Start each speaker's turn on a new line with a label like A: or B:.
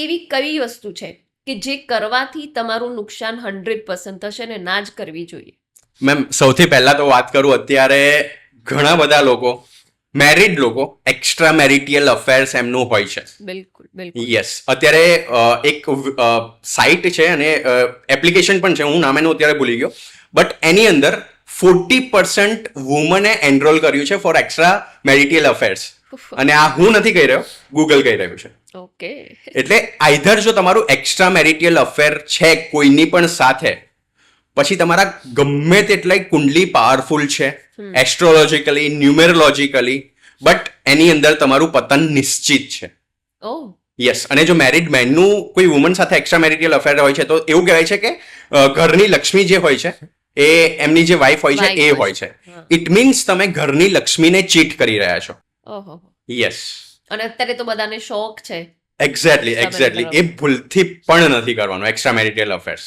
A: એવી કઈ વસ્તુ છે કે જે કરવાથી તમારું નુકસાન 100% થશે ને ના જ કરવી જોઈએ?
B: મેમ સૌથી પહેલા તો વાત કરું, અત્યારે ઘણા બધા લોકો, મેરિડ લોકો, એક્સ્ટ્રા મેરિટિયલ અફેર્સ એમનું હોય છે.
A: બિલકુલ બિલકુલ.
B: યસ, અત્યારે એક સાઇટ છે અને એપ્લિકેશન પણ છે, હું નામ એનું અત્યારે ભૂલી ગયો, બટ એની અંદર 40% વુમને એનરોલ કર્યું છે ફોર એક્સ્ટ્રા મેરિટિયલ અફેર્સ. અને આ હું નથી કહી રહ્યો, ગૂગલ કહી રહ્યું છે.
A: ઓકે.
B: એટલે આઈધર જો તમારું એક્સ્ટ્રા મેરિટિયલ અફેર છે કોઈની પણ સાથે, પછી તમારા ગમે તેટલાય કુંડલી પાવરફુલ છે એસ્ટ્રોલોજીકલી, ન્યુમેરોલોજીકલી, બટ એની અંદર તમારું પતન નિશ્ચિત છે.
A: ઓહ.
B: યસ, અને જો મેરિડ મેનનું કોઈ વુમન સાથે એક્સ્ટ્રા મેરિટિયલ અફેર હોય છે તો એવું કહેવાય છે કે ઘરની લક્ષ્મી જે હોય છે એ એમની જે વાઇફ હોય છે એ હોય છે. ઇટ મીન્સ તમે ઘરની લક્ષ્મીને ચીટ કરી રહ્યા છો.
A: ઓહો.
B: યસ.
A: અને અત્યારે તો બધાને શોખ છે.
B: એક્ઝેક્ટલી. એ ભૂલથી પણ નથી કરવાનું એક્સ્ટ્રા મેરિટિયલ અફેર્સ.